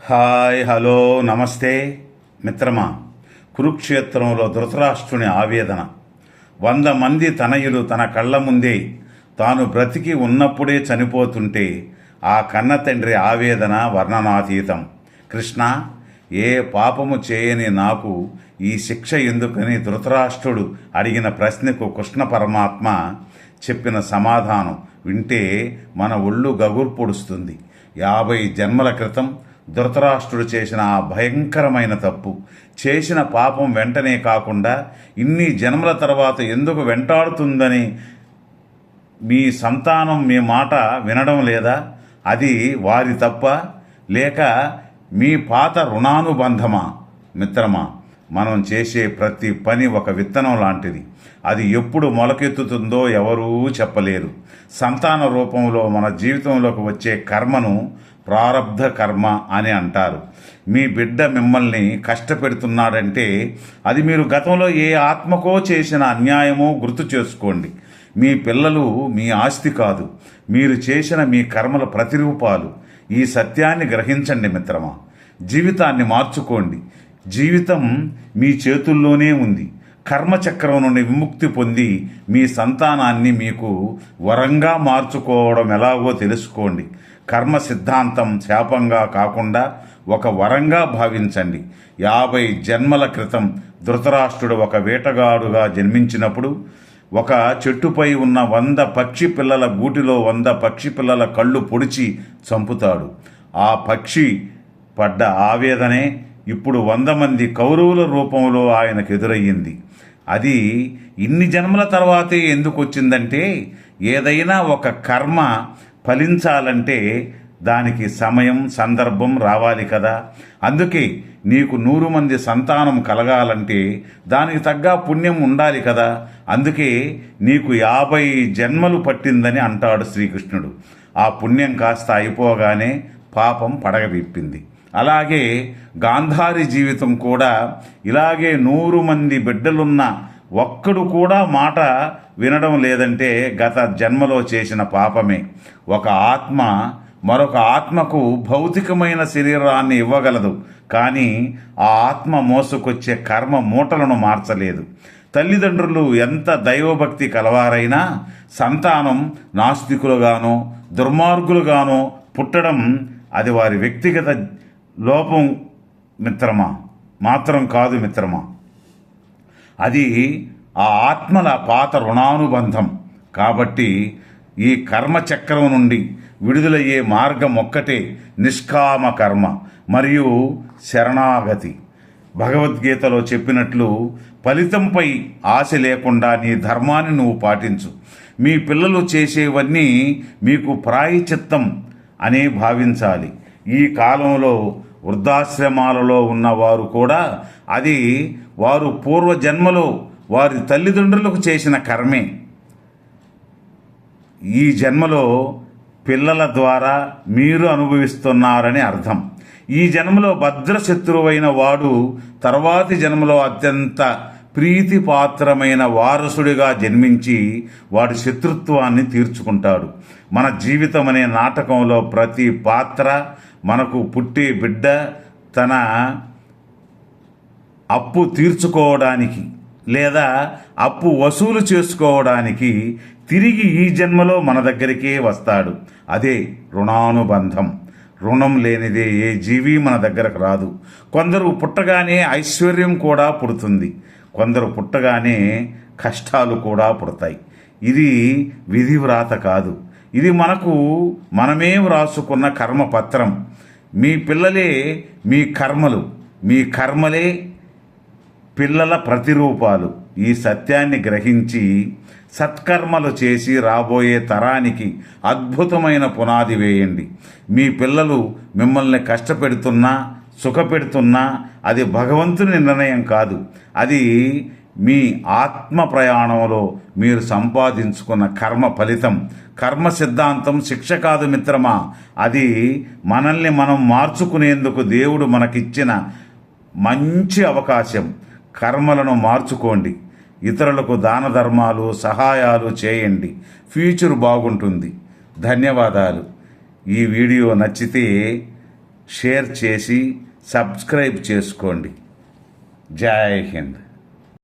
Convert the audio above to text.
Hi hello నమస్తే మిత్రమా. కురుక్షేత్రంలో ధృతరాష్ట్రుని ఆవేదన. 100 మంది తనయులు తన కళ్ళ ముందే తాను బ్రతికి ఉన్నప్పుడే చనిపోతుంటే ఆ కన్న తండ్రి ఆవేదన వర్ణనాతీతం. కృష్ణ, ఏ పాపము చేయని నాకు ఈ శిక్ష ఎందుకని ధృతరాష్ట్రుడు అడిగిన ప్రశ్నకు కృష్ణ పరమాత్మ చెప్పిన సమాధానం వింటే మన ఒళ్ళు గగురు పొడుస్తుంది. 50 జన్మల క్రితం ధృతరాష్ట్రుడు చేసిన ఆ భయంకరమైన తప్పు, చేసిన పాపం వెంటనే కాకుండా ఇన్ని జన్మల తర్వాత ఎందుకు వెంటాడుతుందని మీ సంతానం మీ మాట వినడం లేదా? అది వారి తప్ప లేక మీ పాత రుణానుబంధమా? మిత్రమా, మనం చేసే ప్రతి పని ఒక విత్తనం లాంటిది. అది ఎప్పుడు మొలకెత్తుతుందో ఎవరూ చెప్పలేరు. సంతాన రూపంలో మన జీవితంలోకి వచ్చే కర్మను ప్రారబ్ధ కర్మ అని అంటారు. మీ బిడ్డ మిమ్మల్ని కష్టపెడుతున్నాడంటే అది మీరు గతంలో ఏ ఆత్మకో చేసిన అన్యాయమో గుర్తు చేసుకోండి. మీ పిల్లలు మీ ఆస్తి కాదు, మీరు చేసిన మీ కర్మల ప్రతిరూపాలు. ఈ సత్యాన్ని గ్రహించండి మిత్రమా. జీవితాన్ని మార్చుకోండి. జీవితం మీ చేతుల్లోనే ఉంది. కర్మచక్రం నుండి విముక్తి పొంది మీ సంతానాన్ని మీకు వరంగా మార్చుకోవడం ఎలాగో తెలుసుకోండి. కర్మ సిద్ధాంతం శాపంగా కాకుండా ఒక వరంగా భావించండి. 50 జన్మల క్రితం ధృతరాష్ట్రుడు ఒక వేటగాడుగా జన్మించినప్పుడు ఒక చెట్టుపై ఉన్న 100 పక్షి పిల్లల గూటిలో 100 పక్షి పిల్లల కళ్ళు పొడిచి చంపుతాడు. ఆ పక్షి పడ్డ ఆవేదనే ఇప్పుడు 100 మంది కౌరవుల రూపంలో ఆయనకు ఎదురయ్యింది. అది ఇన్ని జన్మల తర్వాతే ఎందుకు వచ్చిందంటే, ఏదైనా ఒక కర్మ ఫలించాలంటే దానికి సమయం సందర్భం రావాలి కదా. అందుకే నీకు 100 మంది సంతానం కలగాలంటే దానికి తగ్గ పుణ్యం ఉండాలి కదా. అందుకే నీకు 50 జన్మలు పట్టిందని అంటాడు శ్రీకృష్ణుడు. ఆ పుణ్యం కాస్త అయిపోగానే పాపం పడగవిప్పింది. అలాగే గాంధారి జీవితం కూడా ఇలాగే 100 మంది బిడ్డలున్న ఒక్కడు కూడా మాట వినడం లేదంటే గత జన్మలో చేసిన పాపమే. ఒక ఆత్మ మరొక ఆత్మకు భౌతికమైన శరీరాన్ని ఇవ్వగలదు, కానీ ఆ ఆత్మ మోసుకొచ్చే కర్మ మూటలను మార్చలేదు. తల్లిదండ్రులు ఎంత దైవభక్తి కలవారైనా సంతానం నాస్తికులుగానో దుర్మార్గులుగానో పుట్టడం అది వారి వ్యక్తిగత లోపం మాత్రం కాదు మిత్రమా. అది ఆ ఆత్మల పాత రుణానుబంధం. కాబట్టి ఈ కర్మచక్రం నుండి విడుదలయ్యే మార్గం ఒక్కటే నిష్కామ కర్మ మరియు శరణాగతి. భగవద్గీతలో చెప్పినట్లు ఫలితంపై ఆశ లేకుండా నీ ధర్మాన్ని నువ్వు పాటించు. మీ పిల్లలు చేసేవన్నీ మీకు ప్రాయశ్చిత్తం అనే భావించాలి. ఈ కాలంలో వృద్ధాశ్రమాలలో ఉన్నవారు కూడా అది వారు పూర్వజన్మలో వారి తల్లిదండ్రులకు చేసిన కర్మే ఈ జన్మలో పిల్లల ద్వారా మీరు అనుభవిస్తున్నారని అర్థం. ఈ జన్మలో భద్రశత్రువైన వాడు తర్వాతి జన్మలో అత్యంత ప్రీతిపాత్రమైన వారసుడిగా జన్మించి వాడి శత్రుత్వాన్ని తీర్చుకుంటాడు. మన జీవితం అనే నాటకంలో ప్రతి పాత్ర మనకు పుట్టే బిడ్డ తన అప్పు తీర్చుకోవడానికి లేదా అప్పు వసూలు చేసుకోవడానికి తిరిగి ఈ జన్మలో మన దగ్గరికే వస్తాడు. అదే రుణానుబంధం. రుణం లేనిదే ఏ జీవి మన దగ్గరకు రాదు. కొందరు పుట్టగానే ఐశ్వర్యం కూడా పుడుతుంది, కొందరు పుట్టగానే కష్టాలు కూడా పుడతాయి. ఇది విధి వ్రాత కాదు, ఇది మనమే వ్రాసుకున్న కర్మపత్రం. మీ పిల్లలే మీ కర్మలు, మీ కర్మలే పిల్లల ప్రతిరూపాలు. ఈ సత్యాన్ని గ్రహించి సత్కర్మలు చేసి రాబోయే తరానికి అద్భుతమైన పునాది వేయండి. మీ పిల్లలు మిమ్మల్ని కష్టపెడుతున్నా సుఖపెడుతున్నా అది భగవంతుని నిర్ణయం కాదు, అది మీ ఆత్మ ప్రయాణంలో మీరు సంపాదించుకున్న కర్మ ఫలితం. కర్మ సిద్ధాంతం శిక్ష కాదు మిత్రమా, అది మనల్ని మనం మార్చుకునేందుకు దేవుడు మనకిచ్చిన మంచి అవకాశం. కర్మలను మార్చుకోండి, ఇతరులకు దాన ధర్మాలు సహాయాలు చేయండి, ఫ్యూచర్ బాగుంటుంది. ధన్యవాదాలు. ఈ వీడియో నచ్చితే షేర్ చేసి సబ్స్క్రైబ్ చేసుకోండి. జై హింద్.